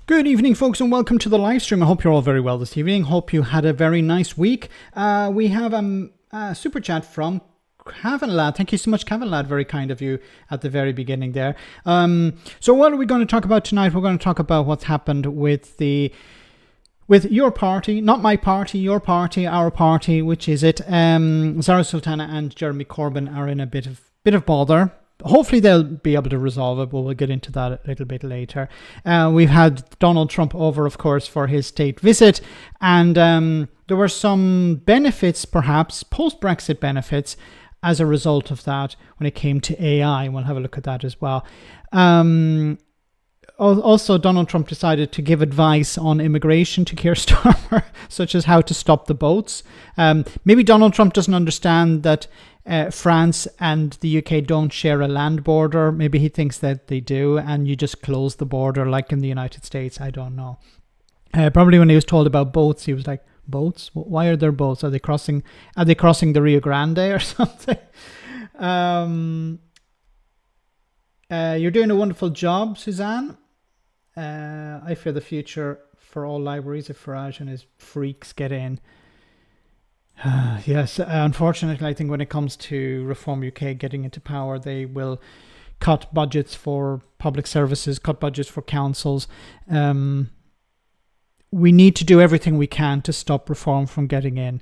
Good evening, folks, and welcome to the live stream. I hope you're all very well this evening. Hope you had a very nice week. We have a super chat from Cavan Lad. Thank you so much, Cavan Lad. Very kind of you at the very beginning there. So what are we going to talk about tonight? We're going to talk about what's happened with your party, not my party, your party, our party, which is it? Zara Sultana and Jeremy Corbyn are in a bit of bother. Hopefully they'll be able to resolve it, but we'll get into that a little bit later. We've had Donald Trump over, of course, for his state visit, and there were some benefits, perhaps, post-Brexit benefits, as a result of that when it came to AI, and we'll have a look at that as well. Also, Donald Trump decided to give advice on immigration to Keir Starmer, such as how to stop the boats. Maybe Donald Trump doesn't understand that France and the UK don't share a land border. Maybe he thinks that they do, and you just close the border like in the United States. I don't know. Probably when he was told about boats, he was like, "Boats? Why are there boats? Are they crossing the Rio Grande or something?" You're doing a wonderful job, Suzanne. I fear the future for all libraries if Farage and his freaks get in. Yes, unfortunately, I think when it comes to Reform UK getting into power, they will cut budgets for public services, cut budgets for councils. We need to do everything we can to stop Reform from getting in.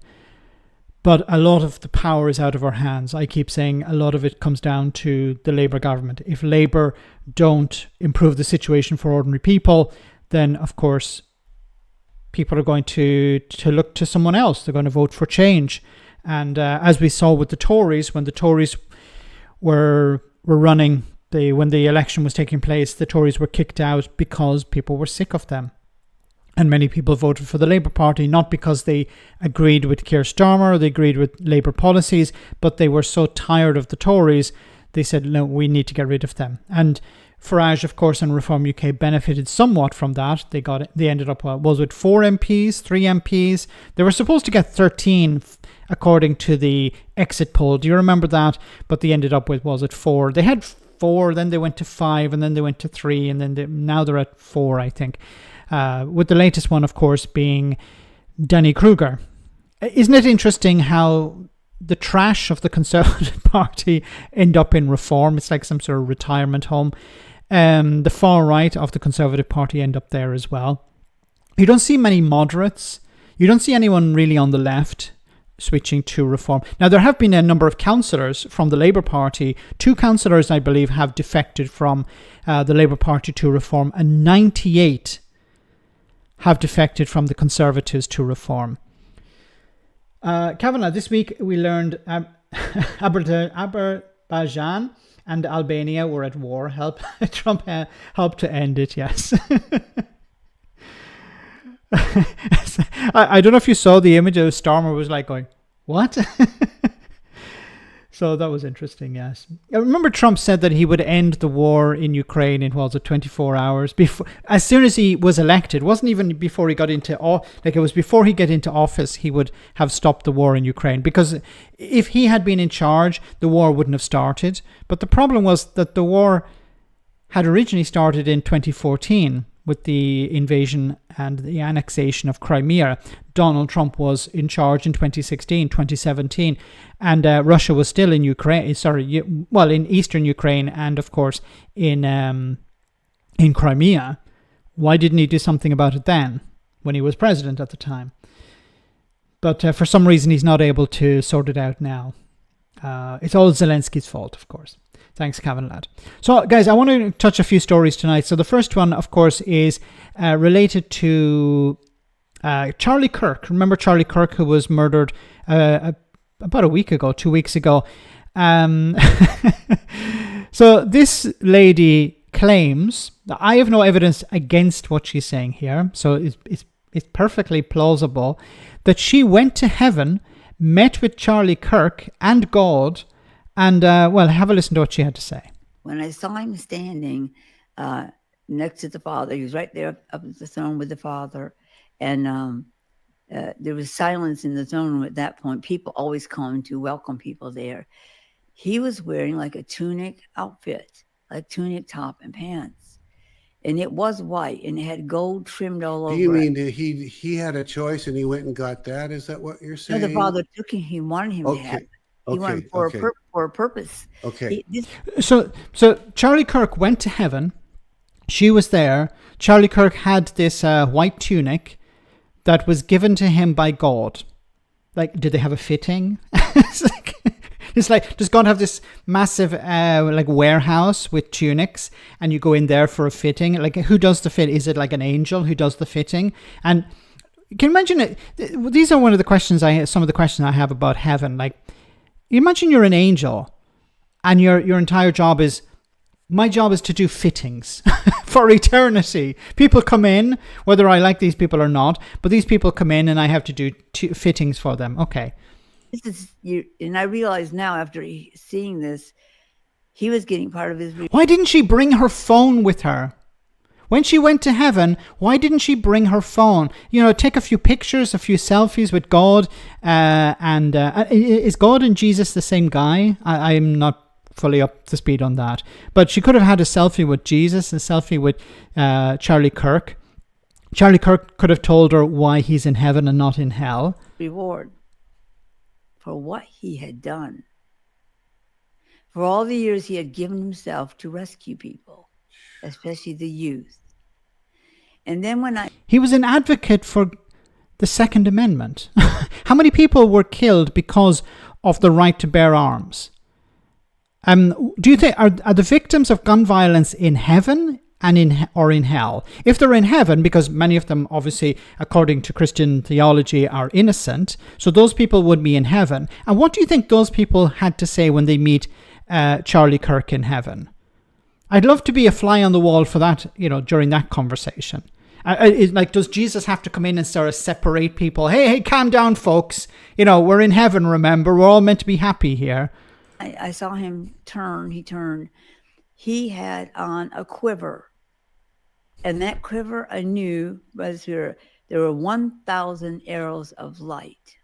But a lot of the power is out of our hands. I keep saying a lot of it comes down to the Labour government. If Labour don't improve the situation for ordinary people, then, of course, people are going to look to someone else. They're going to vote for change. And as we saw with the Tories, when the Tories were running, when the election was taking place, the Tories were kicked out because people were sick of them. And many people voted for the Labour Party, not because they agreed with Keir Starmer, or they agreed with Labour policies, but they were so tired of the Tories, they said, no, we need to get rid of them. And Farage, of course, and Reform UK benefited somewhat from that. They ended up, was it 4 MPs, 3 MPs? They were supposed to get 13, according to the exit poll. Do you remember that? But they ended up with, was it 4? They had 4, then they went to 5, and then they went to 3, and then now they're at 4, I think. With the latest one, of course, being Danny Kruger. Isn't it interesting how the trash of the Conservative Party end up in Reform? It's like some sort of retirement home. The far right of the Conservative Party end up there as well. You don't see many moderates. You don't see anyone really on the left switching to Reform. Now, there have been a number of councillors from the Labour Party. 2 councillors, I believe, have defected from the Labour Party to Reform, and 98 have defected from the Conservatives to Reform. Kavanagh, this week we learned Azerbaijan and Albania were at war. Trump helped to end it, yes. I don't know if you saw the image of Starmer was like going, what? So that was interesting, yes. I remember Trump said that he would end the war in Ukraine in, 24 hours? As soon as he was elected, it wasn't even before he got into, it was before he got into office, he would have stopped the war in Ukraine. Because if he had been in charge, the war wouldn't have started. But the problem was that the war had originally started in 2014 with the invasion and the annexation of Crimea. Donald Trump was in charge in 2016, 2017, and Russia was still in Ukraine. In eastern Ukraine, and of course in Crimea. Why didn't he do something about it then, when he was president at the time? But for some reason, he's not able to sort it out now. It's all Zelensky's fault, of course. Thanks, Cavan Lad. So, guys, I want to touch a few stories tonight. So the first one, of course, is related to Charlie Kirk. Remember Charlie Kirk, who was murdered about a week ago, 2 weeks ago. So this lady claims, I have no evidence against what she's saying here, so it's perfectly plausible, that she went to heaven, met with Charlie Kirk and God, and, have a listen to what she had to say. When I saw him standing next to the Father, he was right there up at the throne with the Father. And there was silence in the throne room at that point. People always come to welcome people there. He was wearing like a tunic outfit, like tunic top and pants. and it was white, and it had gold trimmed all over Do you it. mean that he had a choice and he went and got that? Is that what you're saying? No, the father took him. He wanted him to have it. He wanted for a purpose. Okay. So Charlie Kirk went to heaven. She was there. Charlie Kirk had this white tunic that was given to him by God. Like, did they have a fitting? It's like, does God have this massive like warehouse with tunics, and you go in there for a fitting? Like, who does the fit? Is it like an angel who does the fitting? And can you imagine it? These are some of the questions I have about heaven. Like, you imagine you're an angel, and your entire job is, my job is to do fittings for eternity. People come in, whether I like these people or not, but these people come in and I have to do fittings for them. Okay. This is you, and I realize now after seeing this, he was getting part of his. Why didn't she bring her phone with her? When she went to heaven, why didn't she bring her phone? You know, take a few pictures, a few selfies with God. Is God and Jesus the same guy? I'm not fully up to speed on that. But she could have had a selfie with Jesus, a selfie with Charlie Kirk. Charlie Kirk could have told her why he's in heaven and not in hell. Reward for what he had done. For all the years he had given himself to rescue people, especially the youth. And then he was an advocate for the Second Amendment. How many people were killed because of the right to bear arms? Do you think are the victims of gun violence in heaven and in hell? If they're in heaven, because many of them, obviously, according to Christian theology, are innocent, so those people would be in heaven. And what do you think those people had to say when they meet Charlie Kirk in heaven? I'd love to be a fly on the wall for that, during that conversation. Like, does Jesus have to come in and sort of separate people? Hey, calm down, folks. We're in heaven, remember? We're all meant to be happy here. I saw him turn. He turned. He had on a quiver. And that quiver, I knew, there were 1,000 arrows of light.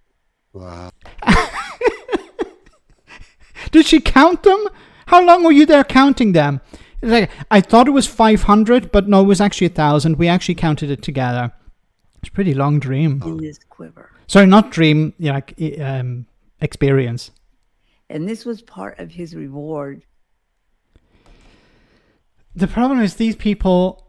Wow. Did she count them? How long were you there counting them? Like, I thought it was 500, but no, it was actually 1,000. We actually counted it together. It's a pretty long dream. In this quiver. Sorry, not dream, experience. And this was part of his reward. The problem is these people,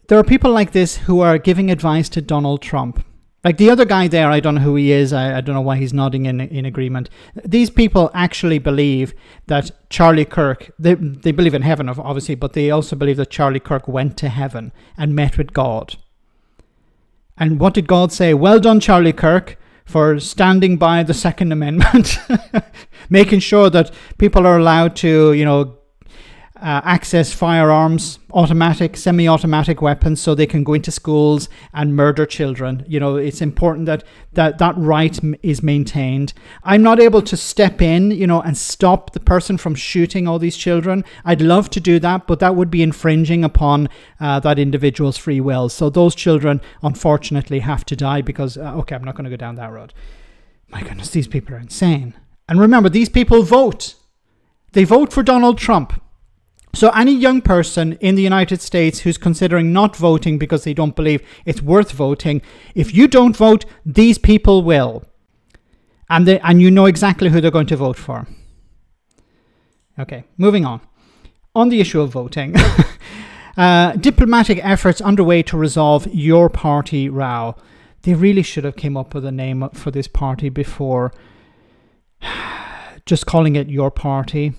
there are people like this who are giving advice to Donald Trump. Like the other guy there, I don't know who he is. I don't know why he's nodding in agreement. These people actually believe that Charlie Kirk, they believe in heaven, obviously, but they also believe that Charlie Kirk went to heaven and met with God. And what did God say? Well done, Charlie Kirk, for standing by the Second Amendment, making sure that people are allowed to, access firearms, automatic, semi-automatic weapons, so they can go into schools and murder children. It's important that right is maintained. I'm not able to step in, and stop the person from shooting all these children. I'd love to do that, but that would be infringing upon that individual's free will. So those children, unfortunately, have to die because, okay, I'm not going to go down that road. My goodness, these people are insane. And remember, these people vote. They vote for Donald Trump. So any young person in the United States who's considering not voting because they don't believe it's worth voting, if you don't vote, these people will. And you know exactly who they're going to vote for. Okay, moving on. On the issue of voting, diplomatic efforts underway to resolve your party row. They really should have came up with a name for this party before just calling it your party.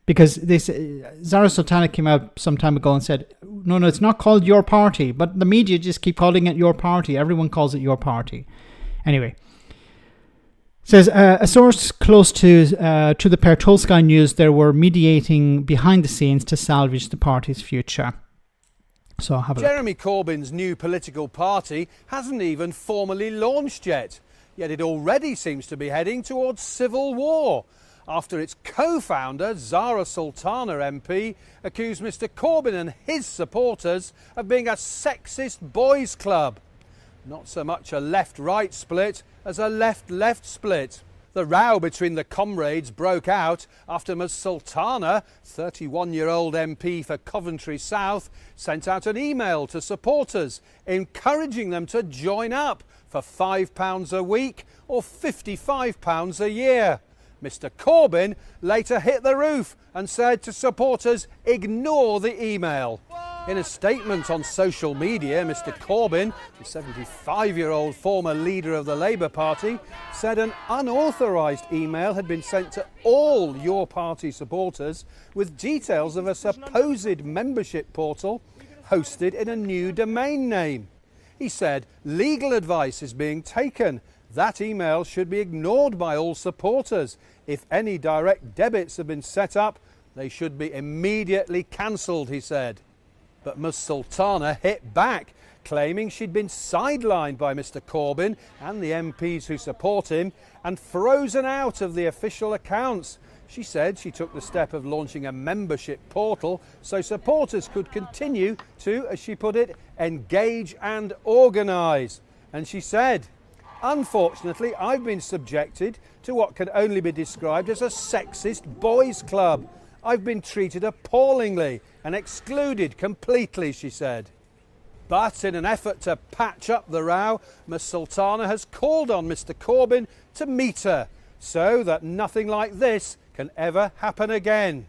Because Zara Sultana came out some time ago and said, no, it's not called your party. But the media just keep calling it your party. Everyone calls it your party. Anyway. Says, a source close to the pair told Sky News they were mediating behind the scenes to salvage the party's future. So I'll have a Jeremy look. Corbyn's new political party hasn't even formally launched yet. Yet it already seems to be heading towards civil war, after its co-founder, Zara Sultana MP, accused Mr Corbyn and his supporters of being a sexist boys' club. Not so much a left-right split as a left-left split. The row between the comrades broke out after Ms Sultana, 31-year-old MP for Coventry South, sent out an email to supporters encouraging them to join up for £5 a week or £55 a year. Mr Corbyn later hit the roof and said to supporters, ignore the email. In a statement on social media, Mr Corbyn, the 75-year-old former leader of the Labour Party, said an unauthorised email had been sent to all your party supporters with details of a supposed membership portal hosted in a new domain name. He said legal advice is being taken. That email should be ignored by all supporters. If any direct debits have been set up, they should be immediately cancelled, he said. But Ms Sultana hit back, claiming she'd been sidelined by Mr Corbyn and the MPs who support him and frozen out of the official accounts. She said she took the step of launching a membership portal so supporters could continue to, as she put it, engage and organise. And she said, unfortunately, I've been subjected to what can only be described as a sexist boys' club. I've been treated appallingly and excluded completely, she said. But in an effort to patch up the row, Ms Sultana has called on Mr Corbyn to meet her so that nothing like this can ever happen again.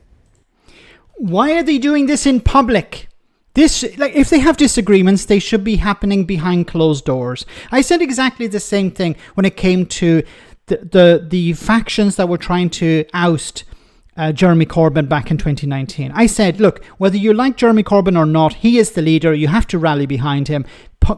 Why are they doing this in public? If they have disagreements, they should be happening behind closed doors. I said exactly the same thing when it came to the factions that were trying to oust Jeremy Corbyn back in 2019. I said, look, whether you like Jeremy Corbyn or not, he is the leader. You have to rally behind him.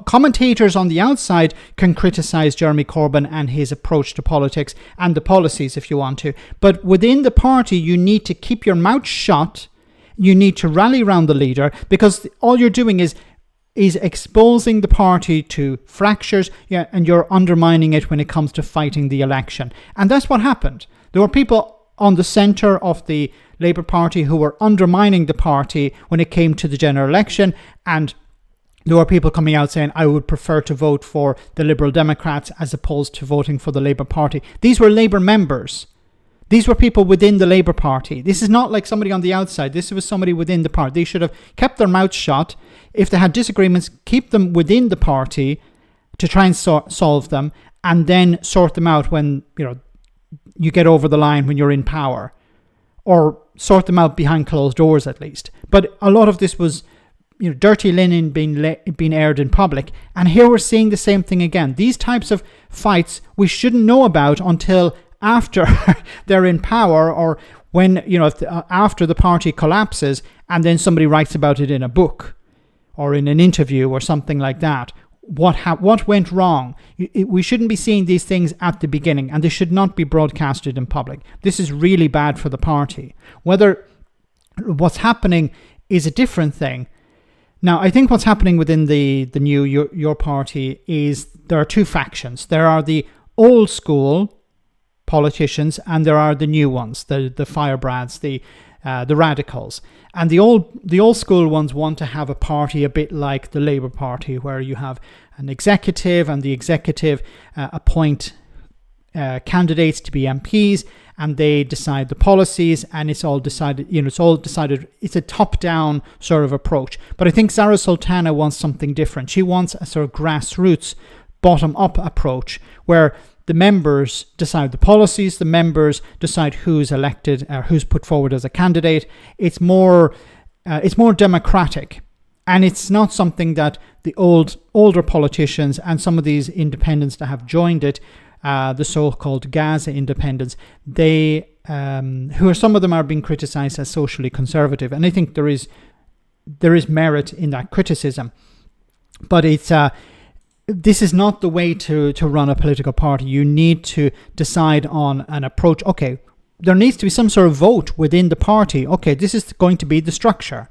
Commentators on the outside can criticise Jeremy Corbyn and his approach to politics and the policies if you want to. But within the party, you need to keep your mouth shut. You need to rally around the leader, because all you're doing is exposing the party to fractures, and you're undermining it when it comes to fighting the election. And that's what happened. There were people on the centre of the Labour Party who were undermining the party when it came to the general election, and there were people coming out saying, I would prefer to vote for the Liberal Democrats as opposed to voting for the Labour Party. These were Labour members. These were people within the Labour Party. This is not like somebody on the outside. This was somebody within the party. They should have kept their mouths shut. If they had disagreements, keep them within the party to try and solve them, and then sort them out when you get over the line when you're in power, or sort them out behind closed doors at least. But a lot of this was dirty linen being aired in public, and here we're seeing the same thing again. These types of fights we shouldn't know about until after they're in power, or when after the party collapses and then somebody writes about it in a book or in an interview or something like that. What went wrong? We shouldn't be seeing these things at the beginning, and they should not be broadcasted in public. This is really bad for the party. Whether what's happening is a different thing. Now, I think what's happening within the new your party is there are two factions. There are the old school politicians, and there are the new ones, the firebrands, the radicals. And the old school ones want to have a party a bit like the Labour Party, where you have an executive, and the executive appoint candidates to be MPs, and they decide the policies, and it's all decided. It's a top-down sort of approach. But I think Zara Sultana wants something different. She wants a sort of grassroots, bottom-up approach where the members decide the policies, the members decide who's elected, who's put forward as a candidate. It's more democratic, and it's not something that the older politicians and some of these independents that have joined it, the so-called Gaza independents, some of them are being criticised as socially conservative, and I think there is merit in that criticism, but it's. This is not the way to run a political party. You need to decide on an approach. Okay, there needs to be some sort of vote within the party. Okay, this is going to be the structure.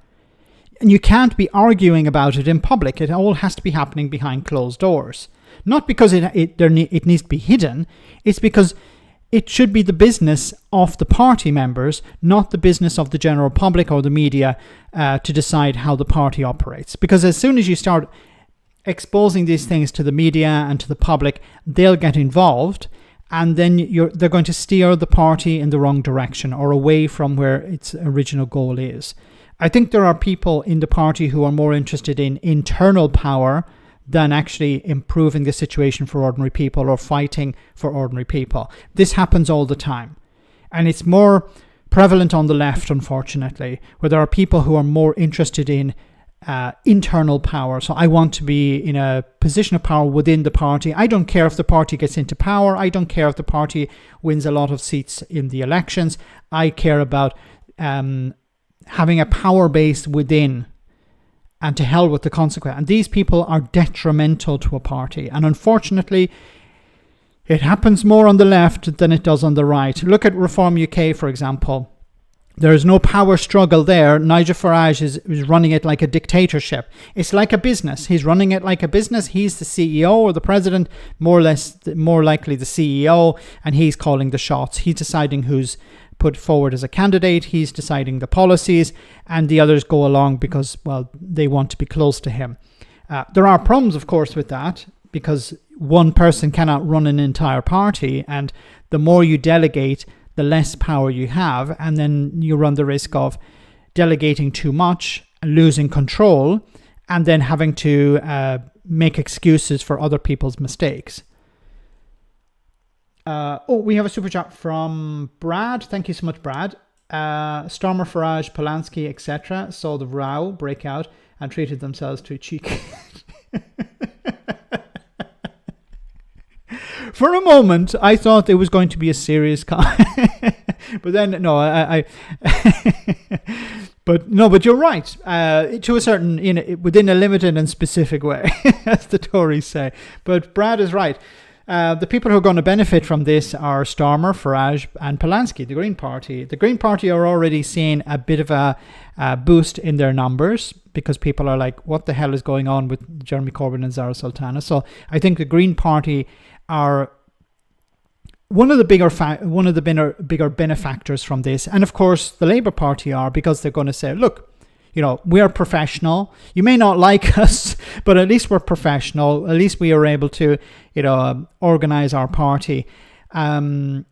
And you can't be arguing about it in public. It all has to be happening behind closed doors. Not because it needs to be hidden. It's because it should be the business of the party members, not the business of the general public or the media to decide how the party operates. Because as soon as you start exposing these things to the media and to the public, they'll get involved, and then they're going to steer the party in the wrong direction or away from where its original goal is. I think there are people in the party who are more interested in internal power than actually improving the situation for ordinary people or fighting for ordinary people. This happens all the time. And it's more prevalent on the left, unfortunately, where there are people who are more interested in internal power. So I want to be in a position of power within the party. I don't care if the party gets into power. I don't care if the party wins a lot of seats in the elections. I care about having a power base within, and to hell with the consequence. And these people are detrimental to a party. And unfortunately, it happens more on the left than it does on the right. Look at Reform UK, for example. There is no power struggle there. Nigel Farage is running it like a dictatorship. It's like a business. He's running it like a business. He's the CEO or the president, more likely the CEO, and he's calling the shots. He's deciding who's put forward as a candidate. He's deciding the policies, and the others go along because, well, they want to be close to him. There are problems, of course, with that, because one person cannot run an entire party, and the more you delegate, the less power you have, and then you run the risk of delegating too much, losing control, and then having to make excuses for other people's mistakes. We have a super chat from Brad. Thank you so much, Brad. Starmer, Farage, Polanski, etc. saw the row break out and treated themselves too cheeky. For a moment, I thought it was going to be a serious but then no, but you're right. To a certain, within a limited and specific way, as the Tories say. But Brad is right. The people who are going to benefit from this are Starmer, Farage, and Polanski, the Green Party. The Green Party are already seeing a bit of a boost in their numbers because people are like, what the hell is going on with Jeremy Corbyn and Zara Sultana? So I think the Green Party are one of the bigger benefactors from this. And of course, the Labour Party are, because they're going to say, look, we are professional. You may not like us, but at least we're professional. At least we are able to, organise our party. I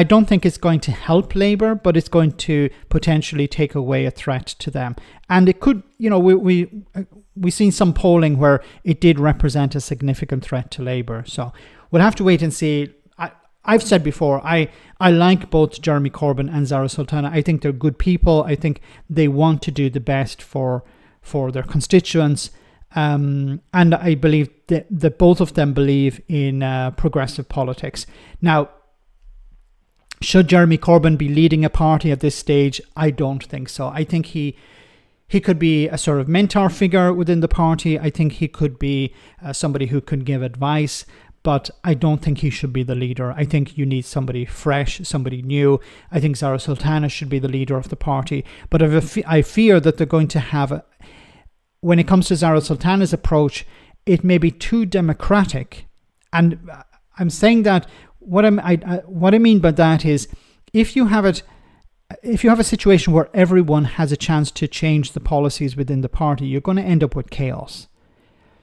don't think it's going to help Labour, but it's going to potentially take away a threat to them. And it could, we've seen some polling where it did represent a significant threat to Labour. So we'll have to wait and see. I've said before, I like both Jeremy Corbyn and Zara Sultana. I think they're good people. I think they want to do the best for their constituents. And I believe that both of them believe in progressive politics. Now, should Jeremy Corbyn be leading a party at this stage? I don't think so. I think he could be a sort of mentor figure within the party. I think he could be somebody who could give advice. But I don't think he should be the leader. I think you need somebody fresh, somebody new. I think Zara Sultana should be the leader of the party. But I fear that they're going to have, when it comes to Zara Sultana's approach, it may be too democratic. And I'm saying that what I mean by that is, if you have a situation where everyone has a chance to change the policies within the party, you're going to end up with chaos.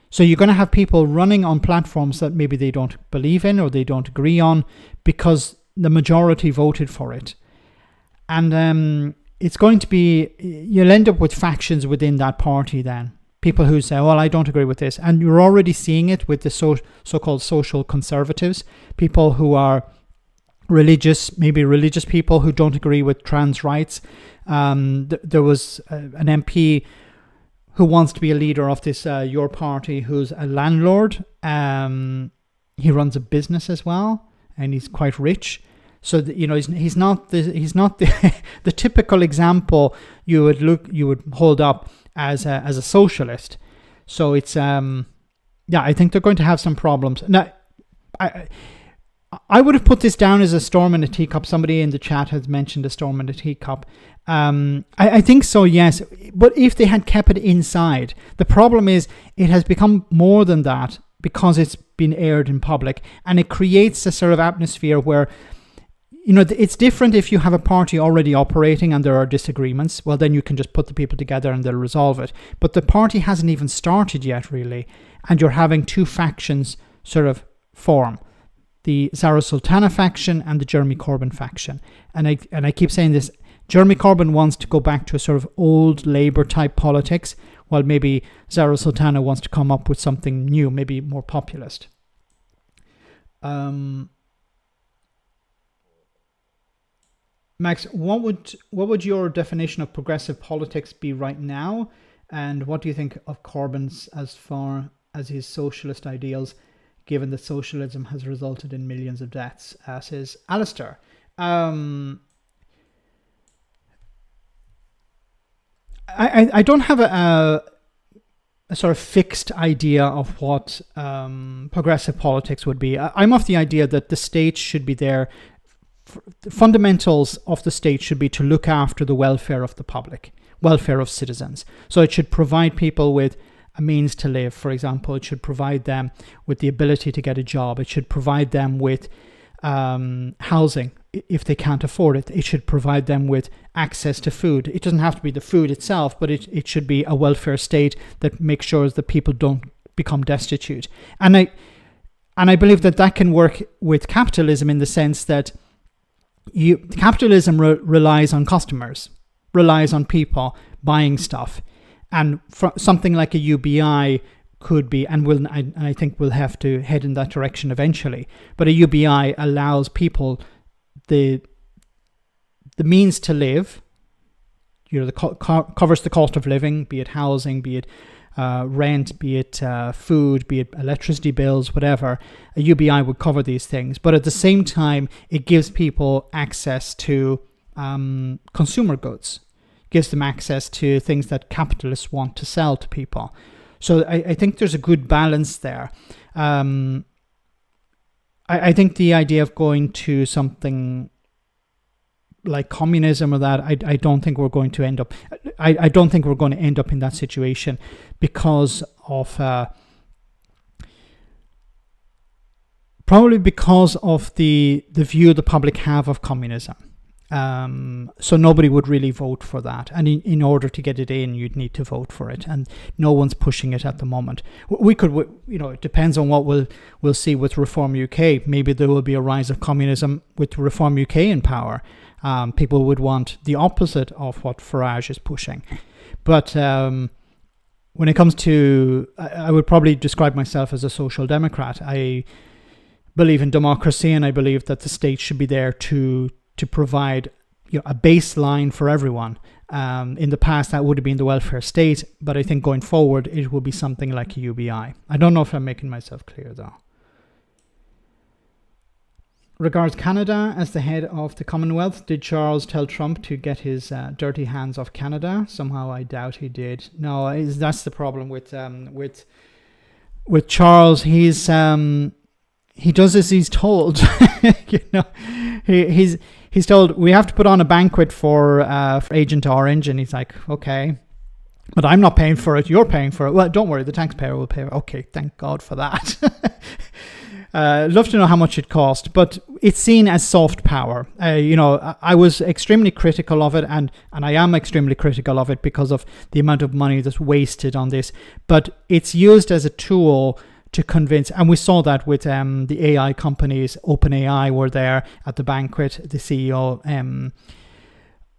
So you're going to have people running on platforms that maybe they don't believe in or they don't agree on because the majority voted for it. And it's going to be, you'll end up with factions within that party then. People who say, well, I don't agree with this. And you're already seeing it with the so-called social conservatives, people who are maybe religious people who don't agree with trans rights. There was an MP who wants to be a leader of this Your Party, who's a landlord. He runs a business as well, and he's quite rich. So that, he's not the the typical example you would hold up as a socialist. So it's I think they're going to have some problems. Now, I would have put this down as a storm in a teacup. Somebody in the chat has mentioned a storm in a teacup. I think so, yes. But if they had kept it inside, the problem is it has become more than that because it's been aired in public, and it creates a sort of atmosphere where, it's different if you have a party already operating and there are disagreements. Well, then you can just put the people together and they'll resolve it. But the party hasn't even started yet, really, and you're having two factions sort of form. the Zara Sultana faction and the Jeremy Corbyn faction. And I keep saying this, Jeremy Corbyn wants to go back to a sort of old Labour type politics, while maybe Zara Sultana wants to come up with something new, maybe more populist. Max, what would your definition of progressive politics be right now? And what do you think of Corbyn's as far as his socialist ideals, given that socialism has resulted in millions of deaths? Says Alistair. I don't have a sort of fixed idea of what progressive politics would be. I'm of the idea that the state should be there. The fundamentals of the state should be to look after the welfare of the public, welfare of citizens. So it should provide people with a means to live, for example. It should provide them with the ability to get a job. It should provide them with housing if they can't afford it. It should provide them with access to food. It doesn't have to be the food itself, but it should be a welfare state that makes sure that people don't become destitute. And I believe that can work with capitalism in the sense that capitalism relies on customers, relies on people buying stuff, and something like a UBI could be, and I think we'll have to head in that direction eventually. But a UBI allows people the means to live. Covers the cost of living, be it housing, be it rent, be it food, be it electricity bills, whatever. A UBI would cover these things, but at the same time, it gives people access to consumer goods, gives them access to things that capitalists want to sell to people. So I think there's a good balance there. I think the idea of going to something like communism or that, I don't think we're going to end up. I don't think we're going to end up in that situation because of probably because of the view the public have of communism. So nobody would really vote for that, and in order to get it in, you'd need to vote for it, and no one's pushing it at the moment. We could, it depends on what we'll see with Reform UK. Maybe there will be a rise of communism with Reform UK in power. People would want the opposite of what Farage is pushing. But when it comes to, I would probably describe myself as a social democrat. I believe in democracy, and I believe that the state should be there to provide a baseline for everyone. In the past, that would have been the welfare state, but I think going forward, it will be something like a UBI. I don't know if I'm making myself clear, though. Regards Canada as the head of the Commonwealth. Did Charles tell Trump to get his dirty hands off Canada? Somehow I doubt he did. No, that's the problem with Charles. He does as he's told. He's told we have to put on a banquet for Agent Orange, and he's like, okay, but I'm not paying for it. You're paying for it. Well, don't worry, the taxpayer will pay. Okay, thank God for that. Love to know how much it cost, but it's seen as soft power. I was extremely critical of it, and I am extremely critical of it because of the amount of money that's wasted on this. But it's used as a tool to convince, and we saw that with the AI companies. OpenAI were there at the banquet. The CEO,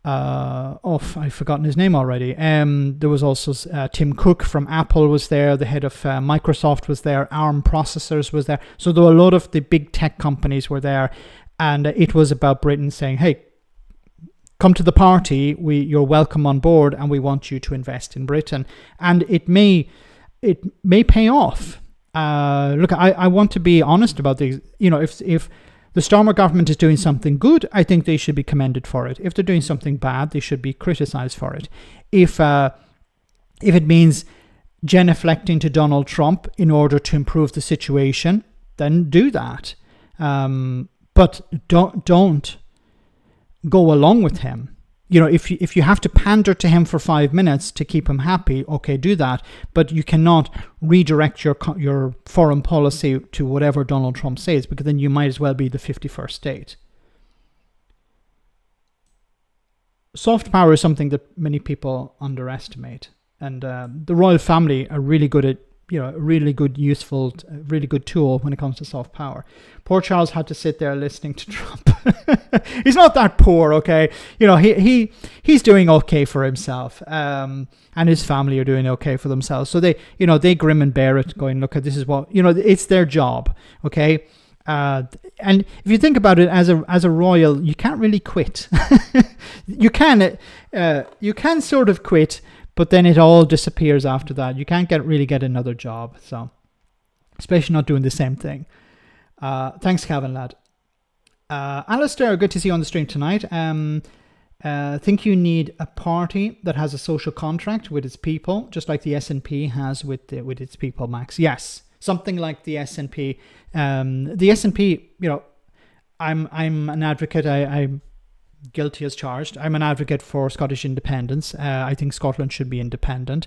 I've forgotten his name already. There was also Tim Cook from Apple was there. The head of Microsoft was there. ARM Processors was there. So there were a lot of the big tech companies were there, and it was about Britain saying, "Hey, come to the party. You're welcome on board, and we want you to invest in Britain." And it may pay off. Look, I want to be honest about these. If the Starmer government is doing something good, I think they should be commended for it. If they're doing something bad, they should be criticised for it. If it means genuflecting to Donald Trump in order to improve the situation, then do that. But don't go along with him. If you have to pander to him for 5 minutes to keep him happy, okay, do that. But you cannot redirect your foreign policy to whatever Donald Trump says, because then you might as well be the 51st state. Soft power is something that many people underestimate, and the royal family are really good at a really good, useful, really good tool when it comes to soft power. Poor Charles had to sit there listening to Trump. He's not that poor, okay? He's doing okay for himself, and his family are doing okay for themselves. So they grim and bear it, going, look, this is what, it's their job, okay? And if you think about it, as a royal, you can't really quit. You can sort of quit, but then it all disappears after that. You can't really get another job. So, especially not doing the same thing. Thanks, Calvin, lad. Alistair, good to see you on the stream tonight. Think you need a party that has a social contract with its people, just like the SNP has with its people, Max. Yes, something like the SNP. The SNP, I'm an advocate. I'm guilty as charged. I'm an advocate for Scottish independence. I think Scotland should be independent.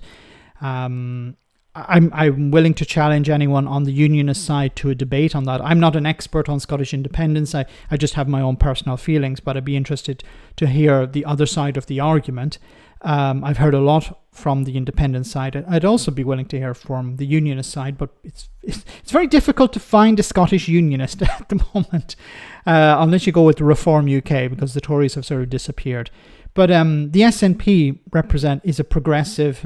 I'm willing to challenge anyone on the unionist side to a debate on that. I'm not an expert on Scottish independence. I just have my own personal feelings, but I'd be interested to hear the other side of the argument. I've heard a lot from the independent side. I'd also be willing to hear from the unionist side, but it's very difficult to find a Scottish unionist at the moment, unless you go with the Reform UK, because the Tories have sort of disappeared. But the SNP is a progressive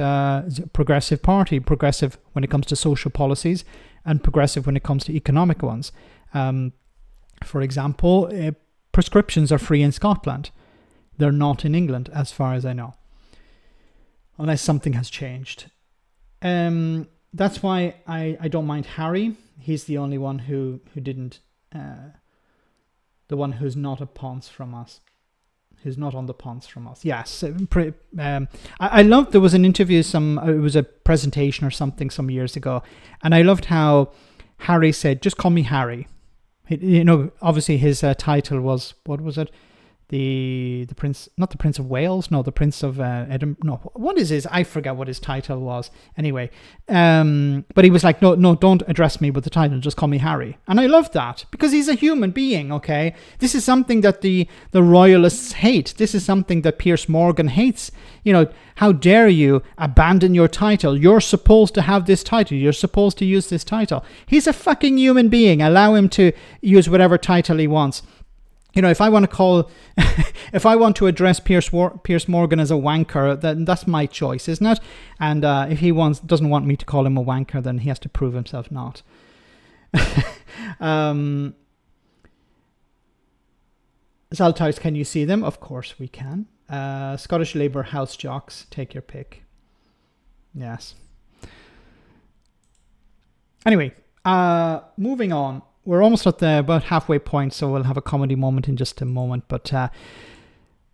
party, progressive when it comes to social policies, and progressive when it comes to economic ones. For example, prescriptions are free in Scotland. They're not in England, as far as I know, unless something has changed. That's why I don't mind Harry. He's the only one who didn't, the one who's not a ponce from us. Who's not on the ponce from us. Yes. I loved, there was an interview, it was a presentation or something some years ago, and I loved how Harry said, just call me Harry. Obviously his title was, what was it? The Prince, not the Prince of Wales, no, the Prince of Edinburgh, no, what is his, I forget what his title was. Anyway, but he was like, no, don't address me with the title, just call me Harry. And I love that, because he's a human being, okay? This is something that the royalists hate. This is something that Piers Morgan hates. How dare you abandon your title? You're supposed to have this title. You're supposed to use this title. He's a fucking human being. Allow him to use whatever title he wants. If I want to address Piers Morgan as a wanker, then that's my choice, isn't it? And if he doesn't want me to call him a wanker, then he has to prove himself not. Zaltars, can you see them? Of course we can. Scottish Labour House Jocks, take your pick. Yes. Anyway, moving on. We're almost at about halfway point, so we'll have a comedy moment in just a moment. But, oh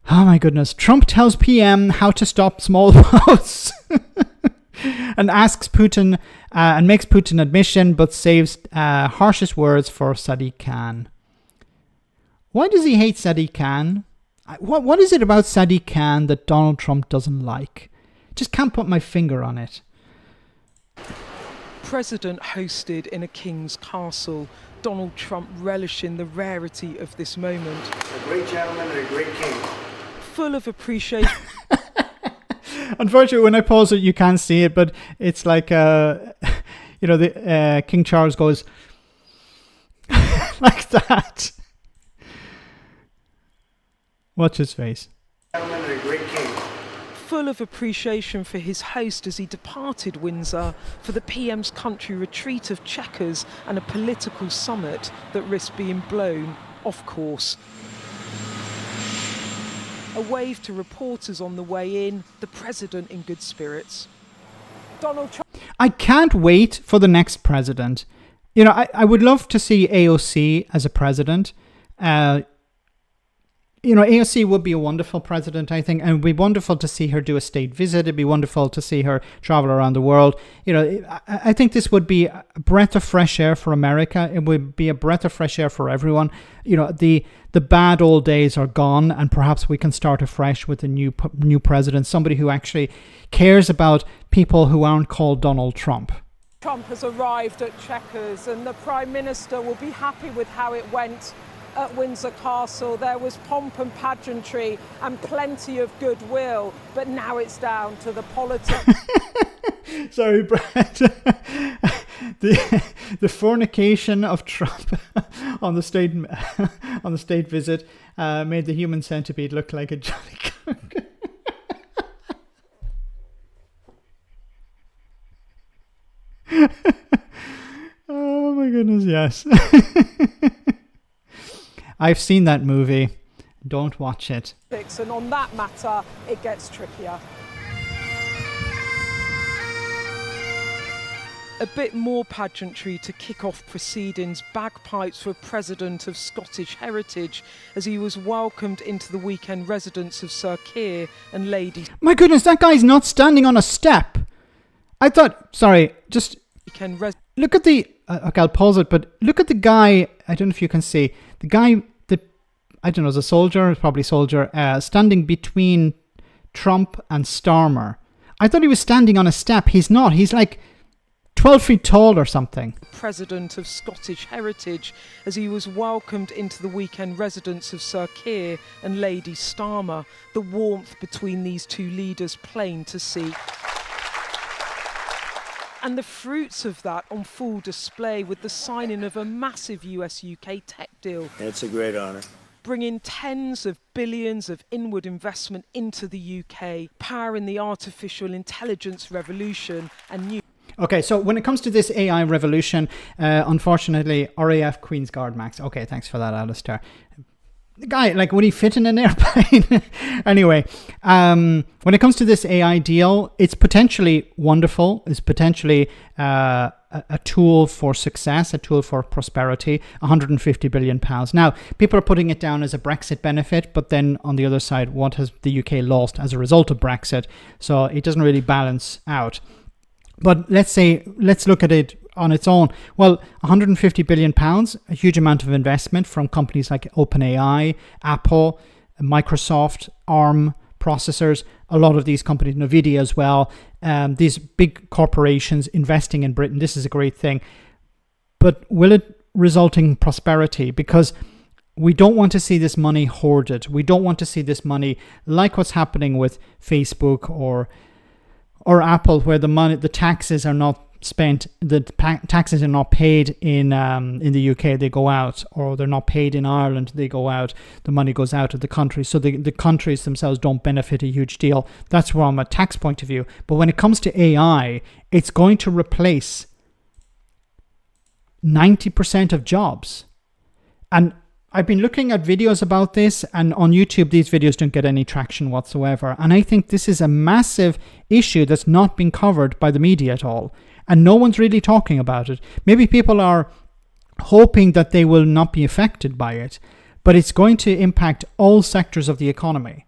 my goodness. Trump tells PM how to stop small votes and asks Putin and makes Putin admission, but saves harshest words for Sadiq Khan. Why does he hate Sadiq Khan? What is it about Sadiq Khan that Donald Trump doesn't like? Just can't put my finger on it. President hosted in a king's castle. Donald Trump relishing the rarity of this moment. A great gentleman and a great king. Full of appreciation. Unfortunately, when I pause it, you can't see it, but it's like, King Charles goes like that. Watch his face. Gentleman and a great king. Full of appreciation for his host as he departed Windsor for the PM's country retreat of checkers and a political summit that risked being blown off course. A wave to reporters on the way in, the president in good spirits. Donald Trump. I can't wait for the next president. I would love to see AOC as a president. AOC would be a wonderful president, I think, and it would be wonderful to see her do a state visit. It'd be wonderful to see her travel around the world. I think this would be a breath of fresh air for America. It would be a breath of fresh air for everyone. The bad old days are gone, and perhaps we can start afresh with a new president, somebody who actually cares about people who aren't called Donald Trump. Trump has arrived at Chequers, and the Prime Minister will be happy with how it went at Windsor Castle. There was pomp and pageantry and plenty of goodwill, but now it's down to the politics. Sorry, Brad. The fornication of Trump on the state visit made the human centipede look like a Johnny Cook. Oh my goodness, yes. I've seen that movie. Don't watch it. And on that matter, it gets trickier. A bit more pageantry to kick off proceedings. Bagpipes for President of Scottish Heritage as he was welcomed into the weekend residence of Sir Keir and Lady. My goodness, that guy's not standing on a step. I thought, sorry, just look at the, okay, I'll pause it, but look at the guy, I don't know if you can see, the guy, I don't know, the soldier, probably soldier, standing between Trump and Starmer. I thought he was standing on a step. He's not. He's like 12 feet tall or something. President of Scottish Heritage as he was welcomed into the weekend residence of Sir Keir and Lady Starmer. The warmth between these two leaders plain to see. And the fruits of that on full display with the signing of a massive US-UK tech deal. It's a great honor. Bringing tens of billions of inward investment into the UK, powering the artificial intelligence revolution and new. Okay, so when it comes to this AI revolution, unfortunately, RAF Queen's Guard Max. Okay, thanks for that, Alistair. The guy, like, would he fit in an airplane? Anyway, when it comes to this AI deal, it's potentially wonderful. It's potentially a tool for success, a tool for prosperity, £150 billion. Now, people are putting it down as a Brexit benefit, but then on the other side, what has the UK lost as a result of Brexit? So it doesn't really balance out. But let's look at it on its own. Well, £150 billion, a huge amount of investment from companies like OpenAI, Apple, Microsoft, ARM processors, a lot of these companies, NVIDIA as well, these big corporations investing in Britain. This is a great thing. But will it result in prosperity? Because we don't want to see this money hoarded. We don't want to see this money like what's happening with Facebook or Apple, where the taxes are not spent, the taxes are not paid in the UK, they go out, or they're not paid in Ireland, they go out, the money goes out of the country, so the countries themselves don't benefit a huge deal. That's from a tax point of view. But when it comes to AI, it's going to replace 90% of jobs. And I've been looking at videos about this, and on YouTube, these videos don't get any traction whatsoever. And I think this is a massive issue that's not been covered by the media at all. And no one's really talking about it. Maybe people are hoping that they will not be affected by it, but it's going to impact all sectors of the economy.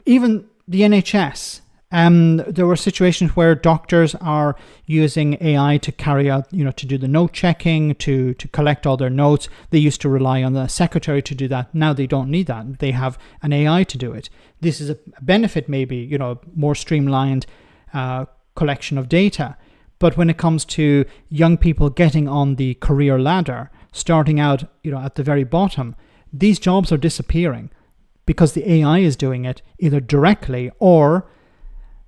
Even the NHS. There were situations where doctors are using AI to carry out, to do the note checking, to collect all their notes. They used to rely on the secretary to do that. Now they don't need that. They have an AI to do it. This is a benefit, maybe, more streamlined collection of data. But when it comes to young people getting on the career ladder, starting out, at the very bottom, these jobs are disappearing because the AI is doing it either directly, or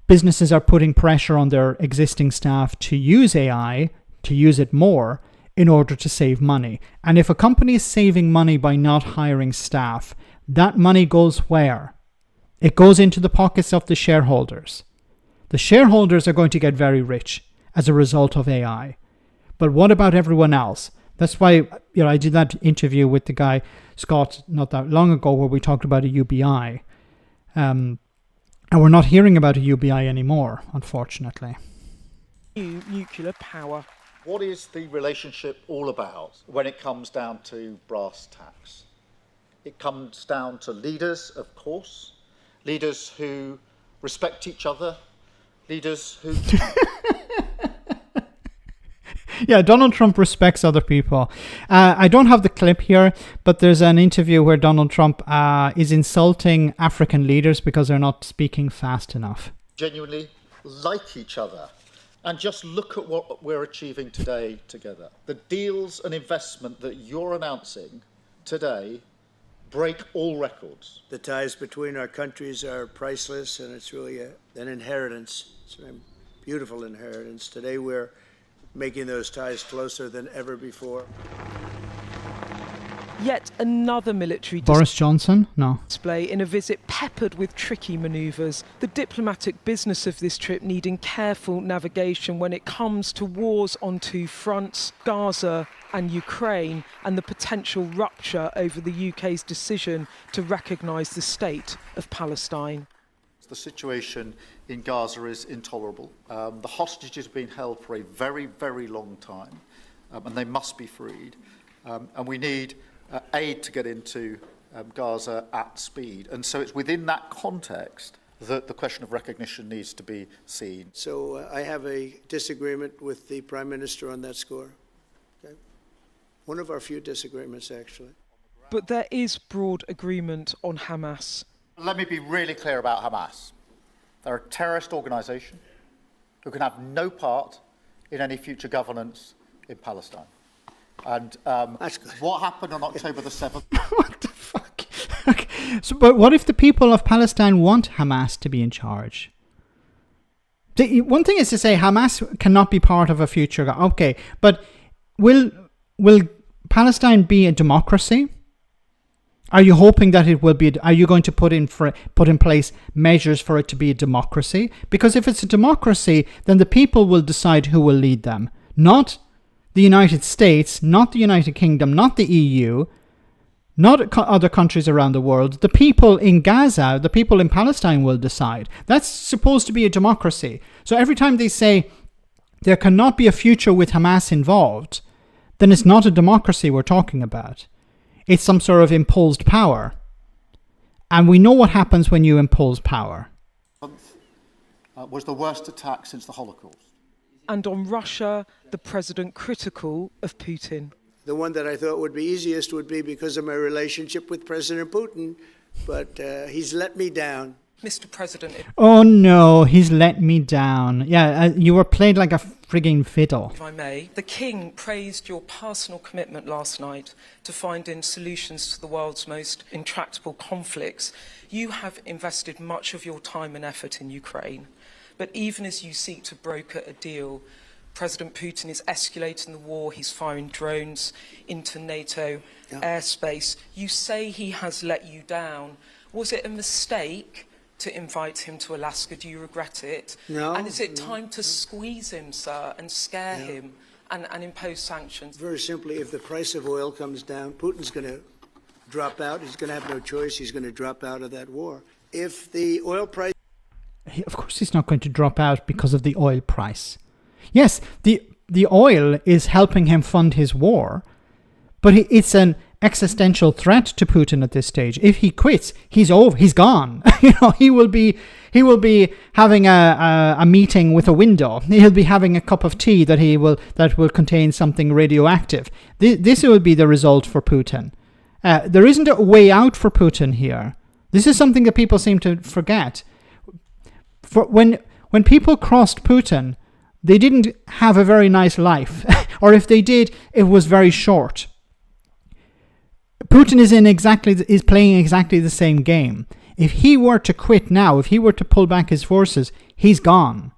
businesses are putting pressure on their existing staff to use AI, to use it more in order to save money. And if a company is saving money by not hiring staff, that money goes where? It goes into the pockets of the shareholders. The shareholders are going to get very rich as a result of AI. But what about everyone else? That's why I did that interview with the guy, Scott, not that long ago, where we talked about a UBI. And we're not hearing about a UBI anymore, unfortunately. New nuclear power. What is the relationship all about when it comes down to brass tacks? It comes down to leaders, of course, leaders who respect each other, leaders who... Yeah, Donald Trump respects other people. I don't have the clip here, but there's an interview where Donald Trump is insulting African leaders because they're not speaking fast enough. Genuinely like each other. And just look at what we're achieving today together. The deals and investment that you're announcing today break all records. The ties between our countries are priceless, and it's really an inheritance. So I'm beautiful inheritance. Today we're making those ties closer than ever before. Yet another military Boris Johnson? No. display in a visit peppered with tricky manoeuvres. The diplomatic business of this trip needing careful navigation when it comes to wars on two fronts, Gaza and Ukraine, and the potential rupture over the UK's decision to recognise the state of Palestine. The situation in Gaza is intolerable. The hostages have been held for a very, very long time, and they must be freed. And we need aid to get into Gaza at speed. And so it's within that context that the question of recognition needs to be seen. So I have a disagreement with the Prime Minister on that score. Okay? One of our few disagreements, actually. But there is broad agreement on Hamas. Let me be really clear about Hamas. They're a terrorist organisation who can have no part in any future governance in Palestine. And That's good. what happened on October the 7th? What the fuck? Okay. So, but what if the people of Palestine want Hamas to be in charge? One thing is to say Hamas cannot be part of a future. Okay, but will Palestine be a democracy? Are you hoping that it will be? Are you going to put in place measures for it to be a democracy? Because if it's a democracy, then the people will decide who will lead them, not the United States, not the United Kingdom, not the EU, not other countries around the world. The people in Gaza, the people in Palestine will decide. That's supposed to be a democracy. So every time they say there cannot be a future with Hamas involved, then it's not a democracy we're talking about. It's some sort of imposed power. And we know what happens when you impose power. Was the worst attack since the Holocaust. And on Russia, the president critical of Putin. The one that I thought would be easiest would be because of my relationship with President Putin, but he's let me down. Mr. President, Oh no, he's let me down. Yeah, you were played like a frigging fiddle. if I may, the King praised your personal commitment last night to finding solutions to the world's most intractable conflicts. You have invested much of your time and effort in Ukraine, but even as you seek to broker a deal, President Putin is escalating the war. He's firing drones into NATO airspace. You say he has let you down. Was it a mistake to invite him to Alaska? Do you regret it? No. And is it time to squeeze him, sir, and scare him and impose sanctions? Very simply, if the price of oil comes down, Putin's going to drop out. He's going to have no choice. He's going to drop out of that war. If the oil price... Of course he's not going to drop out because of the oil price. Yes, the oil is helping him fund his war, but it's an existential threat to Putin at this stage. If he quits, he's over. He's gone. He will be having a meeting with a window. He'll be having a cup of tea that will contain something radioactive. This will be the result for Putin. There isn't a way out for Putin here. This is something that people seem to forget. When people crossed Putin, they didn't have a very nice life, or if they did, it was very short. Putin is playing exactly the same game. If he were to quit now, if he were to pull back his forces, he's gone.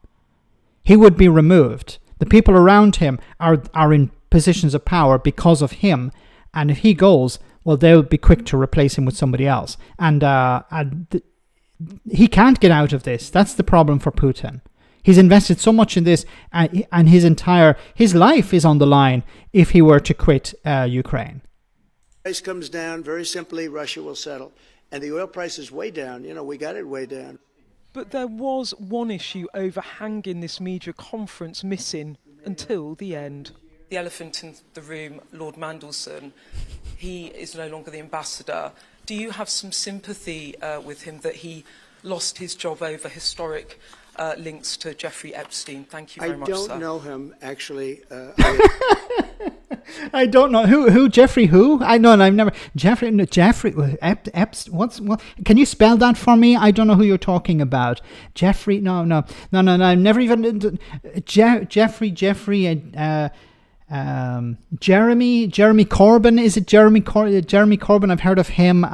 He would be removed. The people around him are in positions of power because of him, and if he goes, well, they'll be quick to replace him with somebody else. And he can't get out of this. That's the problem for Putin. He's invested so much in this, and his life is on the line if he were to quit Ukraine. price comes down, very simply, Russia will settle. And the oil price is way down. We got it way down. But there was one issue overhanging this media conference missing until the end. The elephant in the room, Lord Mandelson, he is no longer the ambassador. Do you have some sympathy with him that he lost his job over historic links to Jeffrey Epstein? Thank you very much, sir. I don't know him, actually. I don't know who Jeffrey who. I know, and I've never Jeffrey Epstein. What? Can you spell that for me? I don't know who you're talking about. Jeffrey? No. I've never even Jeffrey. Jeremy Corbyn. Is it Jeremy Corbyn? I've heard of him.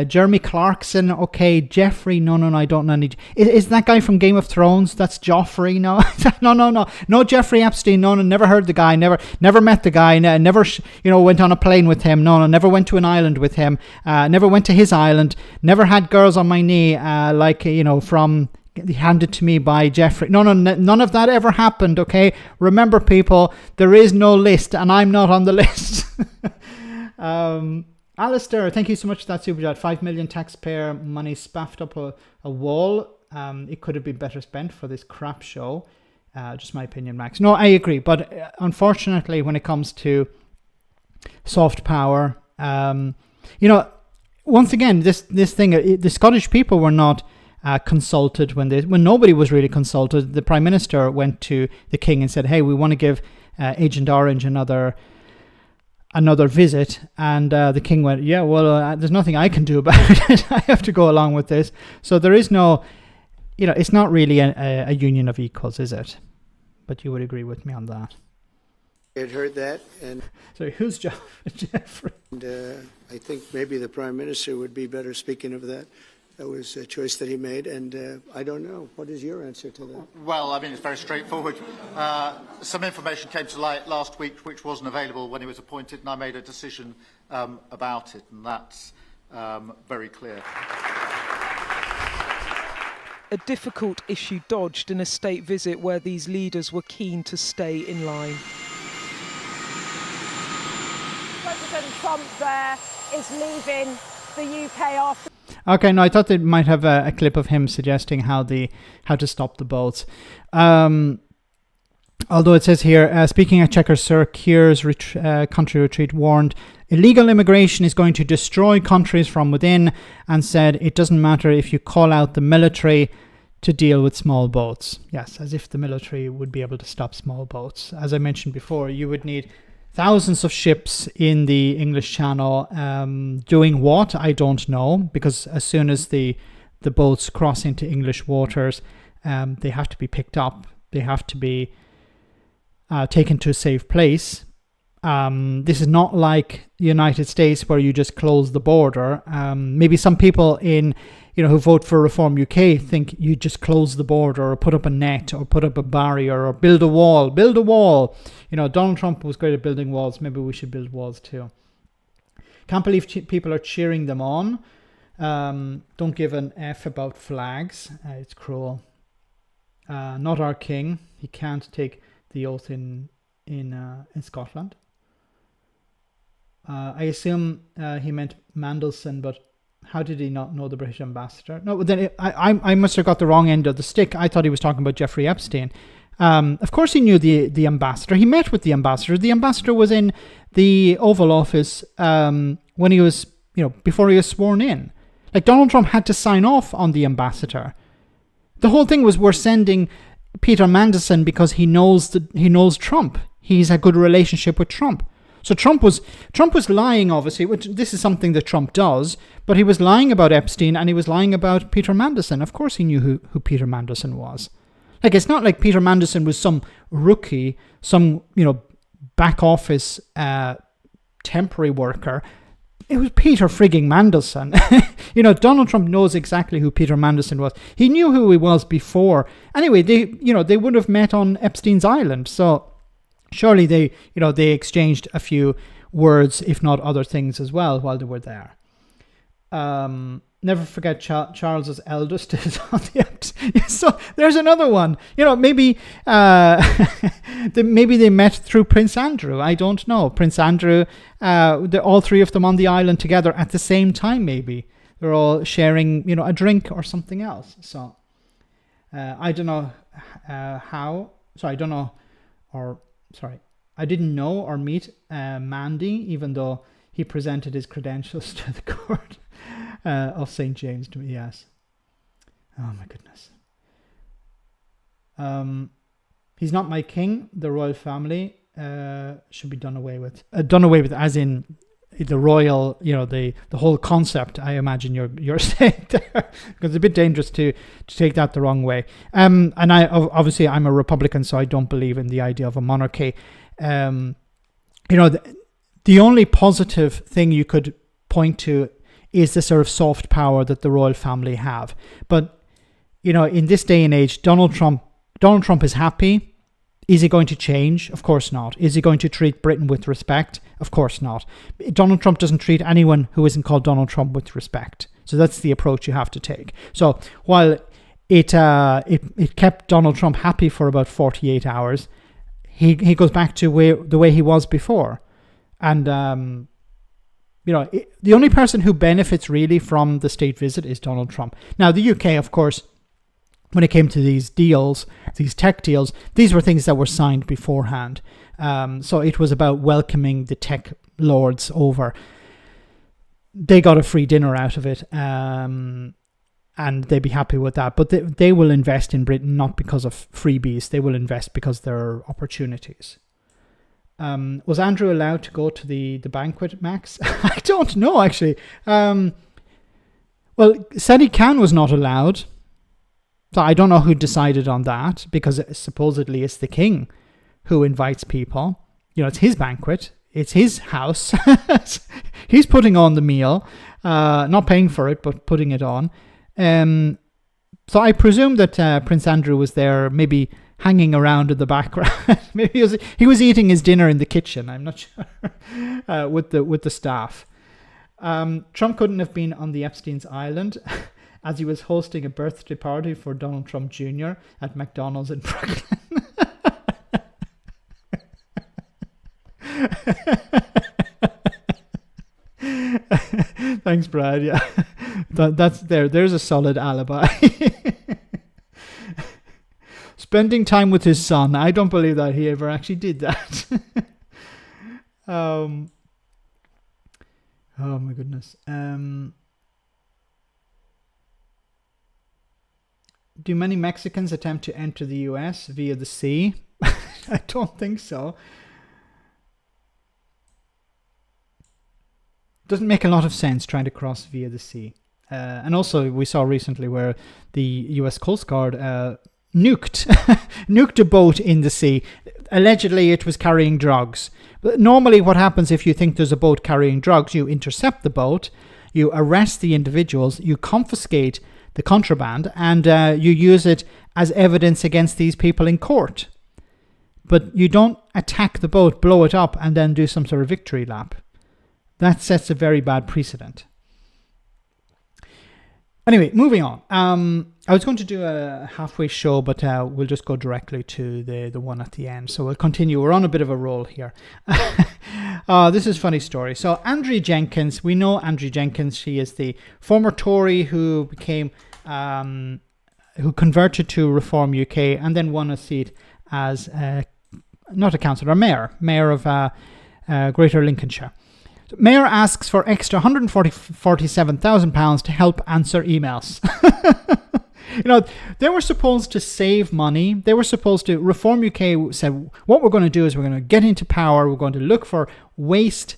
Jeremy Clarkson. Okay. Jeffrey. No, I don't know. Is that guy from Game of Thrones? That's Joffrey. No, no. Jeffrey Epstein. No, never heard the guy. Never met the guy. Never, went on a plane with him. No, never went to an island with him. Never went to his island. Never had girls on my knee. From handed to me by Jeffrey. No, none of that ever happened, okay? Remember, people, there is no list, and I'm not on the list. Alistair, thank you so much for that super chat. 5 million taxpayer money spaffed up a wall. It could have been better spent for this crap show. Just my opinion, Max. No, I agree, but unfortunately, when it comes to soft power, once again, this thing, the Scottish people were not consulted when nobody was really consulted. The Prime Minister went to the King and said, hey, we want to give Agent Orange another visit, and the King went, yeah, well, there's nothing I can do about it. I have to go along with this. So there is no, it's not really a union of equals, is it? But you would agree with me on that. I had heard that, and sorry, who's Jeffrey? And I think maybe the Prime Minister would be better speaking of that. That was a choice that he made, and I don't know. What is your answer to that? Well, I mean, it's very straightforward. Some information came to light last week which wasn't available when he was appointed, and I made a decision about it, and that's very clear. A difficult issue dodged in a state visit where these leaders were keen to stay in line. President Trump there is leaving the UK after. Okay, no, I thought they might have a clip of him suggesting how to stop the boats. Although it says here, speaking at Chequers, Sir Keir's country retreat warned illegal immigration is going to destroy countries from within, and said it doesn't matter if you call out the military to deal with small boats. Yes, as if the military would be able to stop small boats. As I mentioned before, you would need thousands of ships in the English Channel doing what? I don't know, because as soon as the boats cross into English waters, they have to be picked up. They have to be taken to a safe place. This is not like the United States where you just close the border. Maybe some people who vote for Reform UK think you just close the border or put up a net or put up a barrier or build a wall. Donald Trump was great at building walls. Maybe we should build walls too. Can't believe people are cheering them on. Don't give an F about flags. It's cruel. Not our king. He can't take the oath in Scotland. I assume he meant Mandelson, but how did he not know the British ambassador? No, then I must have got the wrong end of the stick. I thought he was talking about Jeffrey Epstein. Of course he knew the ambassador. He met with the ambassador. The ambassador was in the Oval Office when he was, before he was sworn in. Like, Donald Trump had to sign off on the ambassador. The whole thing was, we're sending Peter Mandelson because he knows Trump. He's a good relationship with Trump. So Trump was lying, obviously, which this is something that Trump does, but he was lying about Epstein and he was lying about Peter Mandelson. Of course he knew who Peter Mandelson was. Like, it's not like Peter Mandelson was some rookie, some, back office temporary worker. It was Peter frigging Mandelson. Donald Trump knows exactly who Peter Mandelson was. He knew who he was before. Anyway, they would have met on Epstein's Island. So surely they exchanged a few words, if not other things as well, while they were there. Never forget Charles's eldest is on the Epstein. So there's another one. Maybe maybe they met through Prince Andrew. I don't know. Prince Andrew, all three of them on the island together at the same time. Maybe they're all sharing, a drink or something else. So I don't know how. So I don't know, I didn't know or meet Mandy, even though he presented his credentials to the court of St. James to me. Yes. Oh my goodness. He's not my king. The royal family should be done away with. Done away with, as in the royal, the whole concept. I imagine you're saying there, because it's a bit dangerous to take that the wrong way. And I obviously I'm a Republican, so I don't believe in the idea of a monarchy. The only positive thing you could point to is the sort of soft power that the royal family have. But, in this day and age, Donald Trump is happy. Is he going to change? Of course not. Is he going to treat Britain with respect? Of course not. Donald Trump doesn't treat anyone who isn't called Donald Trump with respect. So that's the approach you have to take. So while it kept Donald Trump happy for about 48 hours, he goes back to the way he was before. And, the only person who benefits really from the state visit is Donald Trump. Now, the UK, of course, when it came to these deals, these tech deals, these were things that were signed beforehand. So it was about welcoming the tech lords over. They got a free dinner out of it, and they'd be happy with that. But they will invest in Britain not because of freebies. They will invest because there are opportunities. Was Andrew allowed to go to the banquet, Max? I don't know, actually. Well, Sadiq Khan was not allowed. So I don't know who decided on that, because supposedly it's the king who invites people. It's his banquet. It's his house. He's putting on the meal, not paying for it, but putting it on. So I presume that Prince Andrew was there, maybe hanging around in the background. Maybe he was eating his dinner in the kitchen. I'm not sure. with the staff. Trump couldn't have been on the Epstein's Island, as he was hosting a birthday party for Donald Trump Jr. at McDonald's in Brooklyn. Thanks, Brad. Yeah, that's there's a solid alibi. Spending time with his son. I don't believe that he ever actually did that. Oh my goodness. Do many Mexicans attempt to enter the US via the sea? I don't think so. Doesn't make a lot of sense trying to cross via the sea. And also, we saw recently where the US Coast Guard nuked a boat in the sea. Allegedly, it was carrying drugs. But normally, what happens if you think there's a boat carrying drugs, you intercept the boat, you arrest the individuals, you confiscate the contraband, and you use it as evidence against these people in court. But you don't attack the boat, blow it up, and then do some sort of victory lap. That sets a very bad precedent. Anyway, moving on. I was going to do a halfway show, but we'll just go directly to the one at the end. So we'll continue. We're on a bit of a roll here. This is a funny story. So Andrea Jenkins, we know Andrea Jenkins. She is the former Tory who became, who converted to Reform UK and then won a seat as not a councillor, a mayor of Greater Lincolnshire. Mayor asks for extra £147,000 to help answer emails. They were supposed to save money. They were supposed to, Reform UK said, what we're going to do is we're going to get into power. We're going to look for waste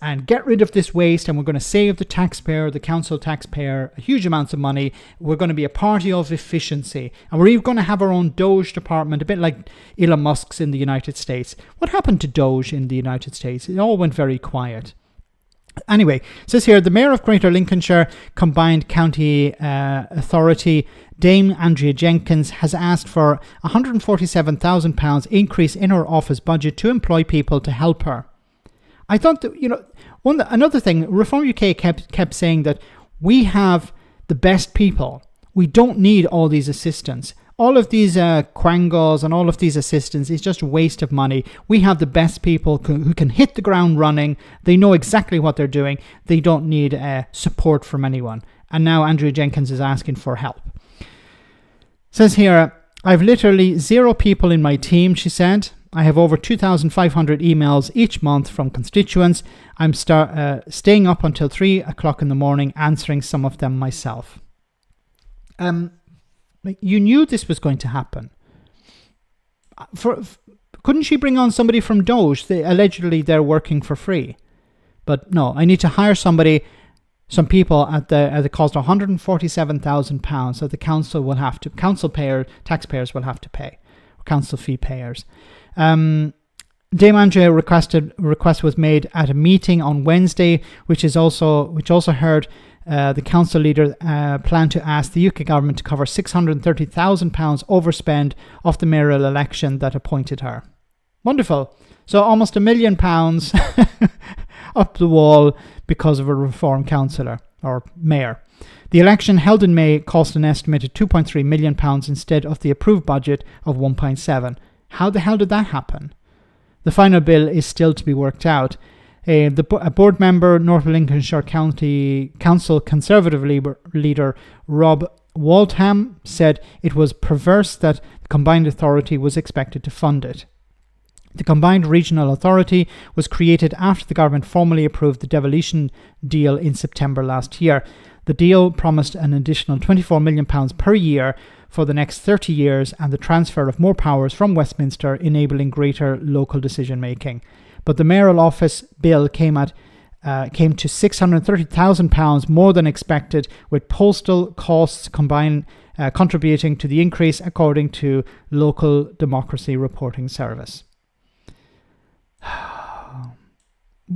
and get rid of this waste. And we're going to save the taxpayer, the council taxpayer, huge amounts of money. We're going to be a party of efficiency. And we're even going to have our own Doge department, a bit like Elon Musk's in the United States. What happened to Doge in the United States? It all went very quiet. Anyway, it says here, the Mayor of Greater Lincolnshire Combined County Authority, Dame Andrea Jenkins, has asked for £147,000 increase in her office budget to employ people to help her. I thought that, another thing, Reform UK kept saying that we have the best people. We don't need all these assistants. All of these quangos and all of these assistants is just a waste of money. We have the best people who can hit the ground running. They know exactly what they're doing. They don't need support from anyone. And now Andrea Jenkins is asking for help. It says here, I've literally 0 people in my team, she said. I have over 2,500 emails each month from constituents. I'm staying up until 3 o'clock in the morning answering some of them myself. You knew this was going to happen. Couldn't she bring on somebody from Doge? Allegedly, they're working for free. But no, I need to hire some people at the cost of £147,000 that the council will have to, taxpayers will have to pay, or council fee payers. Dame Andrea request was made at a meeting on Wednesday, which also heard the council leader plan to ask the UK government to cover £630,000 overspend of the mayoral election that appointed her. Wonderful. So almost £1 million up the wall because of a reform councillor or mayor. The election held in May cost an estimated £2.3 million instead of the approved budget of 1.7. How the hell did that happen? The final bill is still to be worked out. A board member, North Lincolnshire County Council Conservative leader Rob Waldham said it was perverse that the combined authority was expected to fund it. The combined regional authority was created after the government formally approved the devolution deal in September last year. The deal promised an additional £24 million per year for the next 30 years and the transfer of more powers from Westminster, enabling greater local decision making. But the mayoral office bill came to £630,000 more than expected, with postal costs combined contributing to the increase, according to Local Democracy Reporting Service.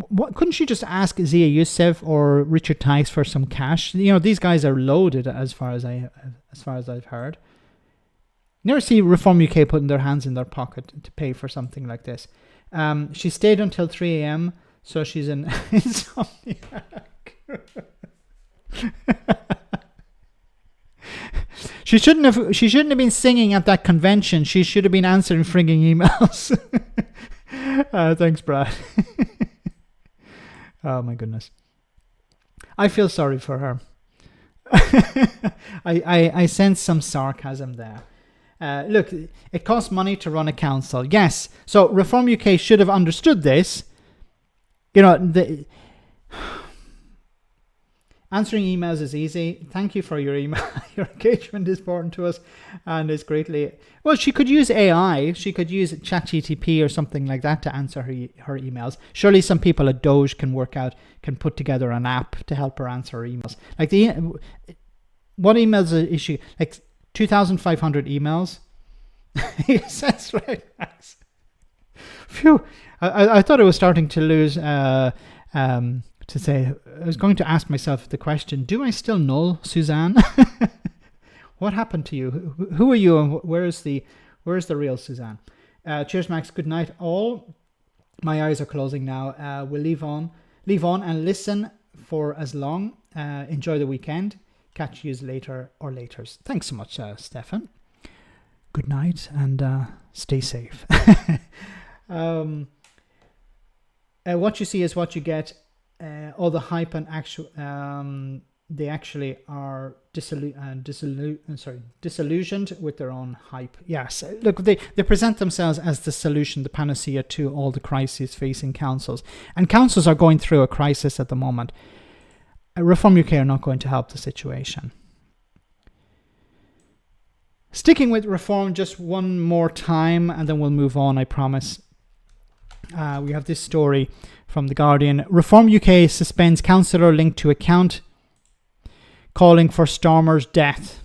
What, couldn't you just ask Zia Youssef or Richard Tice for some cash? These guys are loaded as far as I've heard. Never see Reform UK putting their hands in their pocket to pay for something like this. She stayed until 3 a.m, so she's an insomniac. She shouldn't have been singing at that convention. She should have been answering frigging emails. Thanks, Brad. Oh my goodness. I feel sorry for her. I sense some sarcasm there. Look, it costs money to run a council. Yes. So Reform UK should have understood this. Answering emails is easy. Thank you for your email. Your engagement is important to us and is greatly... Well, she could use AI. She could use ChatGPT or something like that to answer her emails. Surely some people at Doge can put together an app to help her answer her emails. Like what emails is she... Like 2,500 emails? Yes, that's right, Max. Phew. I thought I was starting to lose... to say, I was going to ask myself the question, do I still know Suzanne? What happened to you? Who are you and where's the real Suzanne? Cheers, Max. Good night, all. My eyes are closing now. We'll leave on and listen for as long. Enjoy the weekend. Catch you later or laters. Thanks so much, Stefan. Good night and stay safe. What you see is what you get. All the hype and actual, they actually are disillusioned with their own hype. Yes, look, they present themselves as the solution, the panacea to all the crises facing councils. And councils are going through a crisis at the moment. Reform UK are not going to help the situation. Sticking with Reform just one more time, and then we'll move on, I promise. We have this story from The Guardian. Reform UK suspends councillor linked to account calling for Starmer's death.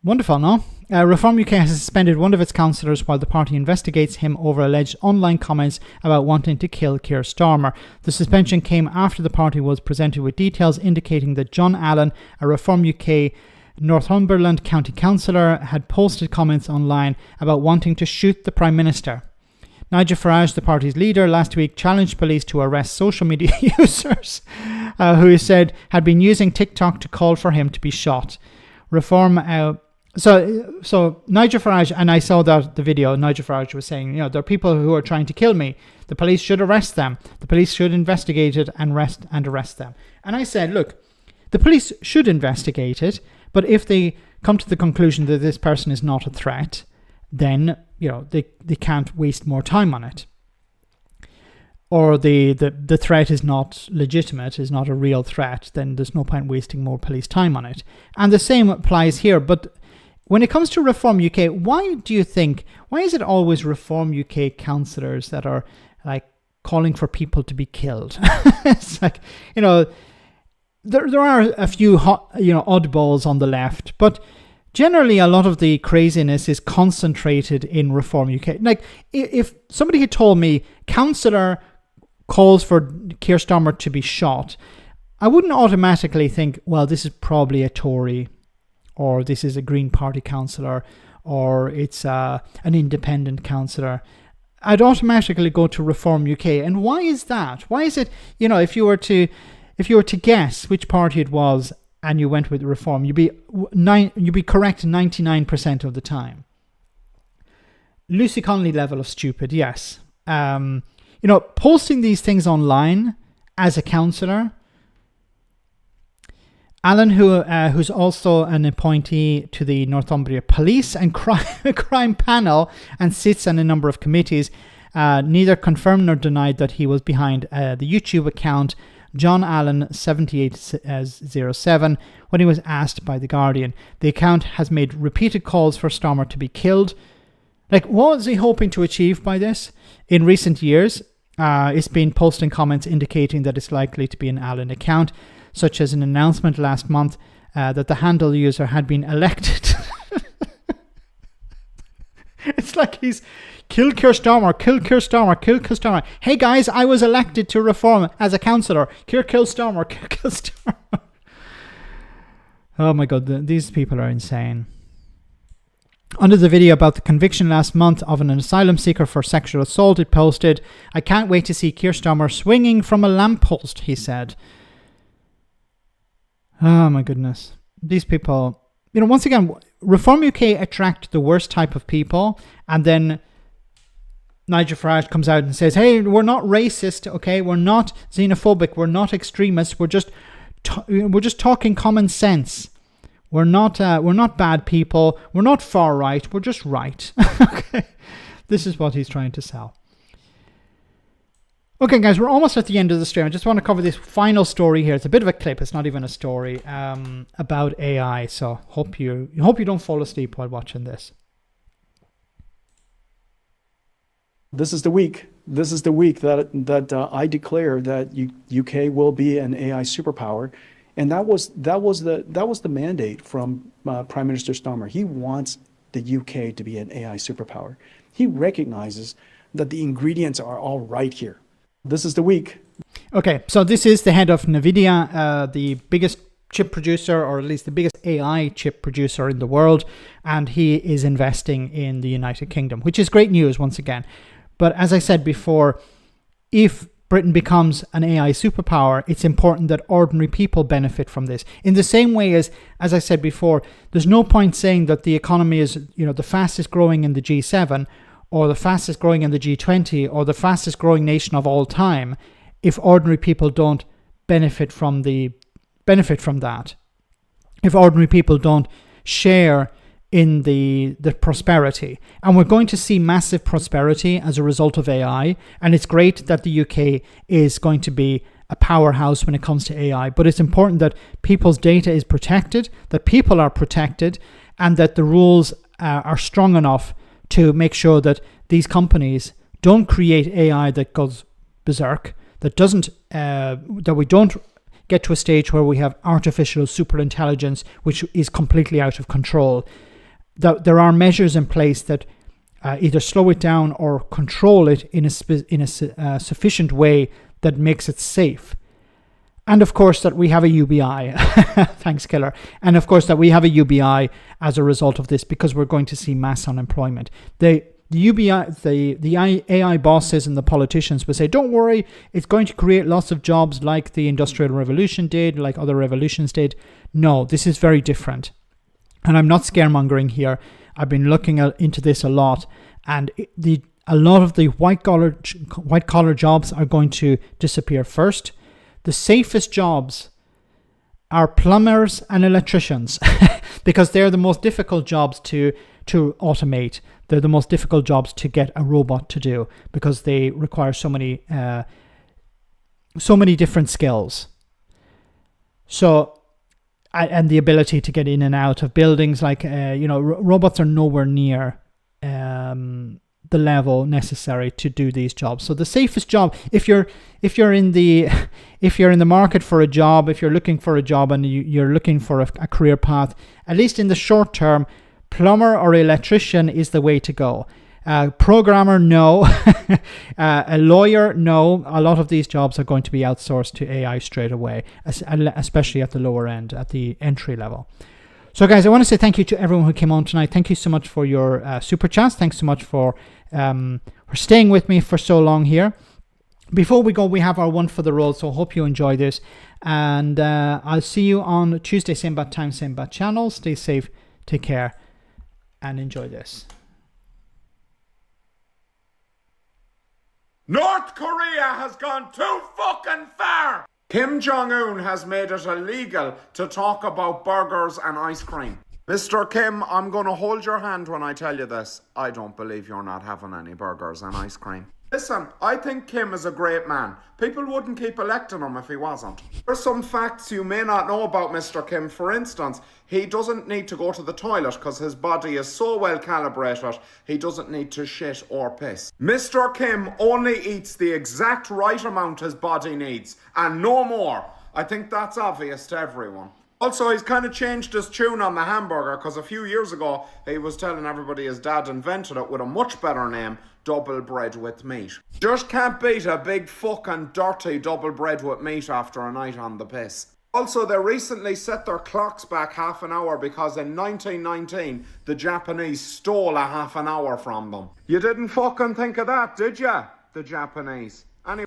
Wonderful, no? Reform UK has suspended one of its councillors while the party investigates him over alleged online comments about wanting to kill Keir Starmer. The suspension came after the party was presented with details indicating that John Allen, a Reform UK Northumberland County Councillor, had posted comments online about wanting to shoot the Prime Minister. Nigel Farage, the party's leader, last week challenged police to arrest social media users who he said had been using TikTok to call for him to be shot. So Nigel Farage, and I saw the video, Nigel Farage was saying, there are people who are trying to kill me. The police should arrest them. The police should investigate it and arrest them. And I said, look, the police should investigate it, but if they come to the conclusion that this person is not a threat, then they can't waste more time on it. Or the threat is not legitimate, is not a real threat, then there's no point wasting more police time on it. And the same applies here. But when it comes to Reform UK, why is it always Reform UK councillors that are like calling for people to be killed? It's like, there are a few oddballs on the left, but generally a lot of the craziness is concentrated in Reform UK. Like, if somebody had told me councillor calls for Keir Starmer to be shot, I wouldn't automatically think, well, this is probably a Tory, or this is a Green Party councillor, or it's an independent councillor. I'd automatically go to Reform UK. And why is that? Why is it, if you were to guess which party it was and you went with Reform, you'd be correct 99% of the time. Lucy Connolly level of stupid, yes. Posting these things online as a councillor. Alan, who's also an appointee to the Northumbria Police and Crime Panel and sits on a number of committees, neither confirmed nor denied that he was behind the YouTube account John Allen 7807 when he was asked by The Guardian. The account has made repeated calls for Starmer to be killed. Like, what was he hoping to achieve by this? In recent years, it's been posting comments indicating that it's likely to be an Allen account, such as an announcement last month that the handle user had been elected. It's like he's kill Keir Starmer, kill Keir Starmer, kill Keir Starmer. Hey guys, I was elected to Reform as a councillor. Kill Starmer, kill Starmer. Oh my God, these people are insane. Under the video about the conviction last month of an asylum seeker for sexual assault, it posted, "I can't wait to see Keir Starmer swinging from a lamppost," he said. Oh my goodness. These people, once again, Reform UK attract the worst type of people, and then Nigel Farage comes out and says, hey, we're not racist, okay? We're not xenophobic. We're not extremists. We're just talking common sense. We're not bad people. We're not far right. We're just right. Okay. This is what he's trying to sell. Okay, guys, we're almost at the end of the stream. I just want to cover this final story here. It's a bit of a clip. It's not even a story about AI. So hope you don't fall asleep while watching this. This is the week. This is the week that I declare that UK will be an AI superpower, and that was the mandate from Prime Minister Starmer. He wants the UK to be an AI superpower. He recognizes that the ingredients are all right here. This is the week. Okay, so this is the head of NVIDIA, the biggest chip producer, or at least the biggest AI chip producer in the world, and he is investing in the United Kingdom, which is great news once again. But as I said before, if Britain becomes an AI superpower, it's important that ordinary people benefit from this. In the same way as I said before, there's no point saying that the economy is, the fastest growing in the G7, or the fastest growing in the G20, or the fastest growing nation of all time, if ordinary people don't benefit from that. If ordinary people don't share in the prosperity. And we're going to see massive prosperity as a result of AI. And it's great that the UK is going to be a powerhouse when it comes to AI. But it's important that people's data is protected, that people are protected, and that the rules are strong enough to make sure that these companies don't create AI that goes berserk, that we don't get to a stage where we have artificial superintelligence, which is completely out of control. That there are measures in place that either slow it down or control it in a sufficient way that makes it safe. And of course that we have a UBI. Thanks, Killer. And of course that we have a UBI as a result of this, because we're going to see mass unemployment. The UBI, the AI bosses and the politicians will say, don't worry, it's going to create lots of jobs like the Industrial Revolution did, like other revolutions did. No, this is very different. And I'm not scaremongering here. I've been looking into this a lot, and a lot of the white collar jobs are going to disappear first. The safest jobs are plumbers and electricians because they're the most difficult jobs to automate. They're the most difficult jobs to get a robot to do because they require so many different skills. So, and the ability to get in and out of buildings, like robots are nowhere near the the level necessary to do these jobs. So the safest job, if you're in the market for a job, if you're looking for a job and you're looking for a career path, at least in the short term, plumber or electrician is the way to go. Programmer, no. A lawyer, no. A lot of these jobs are going to be outsourced to AI straight away, especially at the lower end, at the entry level. So guys, I want to say thank you to everyone who came on tonight. Thank you so much for your super chats. Thanks so much for staying with me for so long here. Before we go, we have our one for the road, so I hope you enjoy this. And I'll see you on Tuesday, same bat time, same bat channel. Stay safe, take care, and enjoy this. North Korea has gone too fucking far! Kim Jong-un has made it illegal to talk about burgers and ice cream. Mr. Kim, I'm gonna hold your hand when I tell you this. I don't believe you're not having any burgers and ice cream. Listen, I think Kim is a great man. People wouldn't keep electing him if he wasn't. There's some facts you may not know about Mr. Kim. For instance, he doesn't need to go to the toilet because his body is so well calibrated, he doesn't need to shit or piss. Mr. Kim only eats the exact right amount his body needs, and no more. I think that's obvious to everyone. Also, he's kind of changed his tune on the hamburger because a few years ago, he was telling everybody his dad invented it with a much better name, double bread with meat. Just can't beat a big fucking dirty double bread with meat after a night on the piss. Also, they recently set their clocks back half an hour because in 1919, the Japanese stole a half an hour from them. You didn't fucking think of that, did ya? The Japanese. Anyway.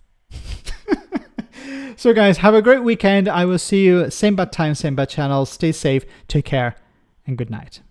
So guys, have a great weekend. I will see you same bat time, same bat channel. Stay safe, take care, and good night.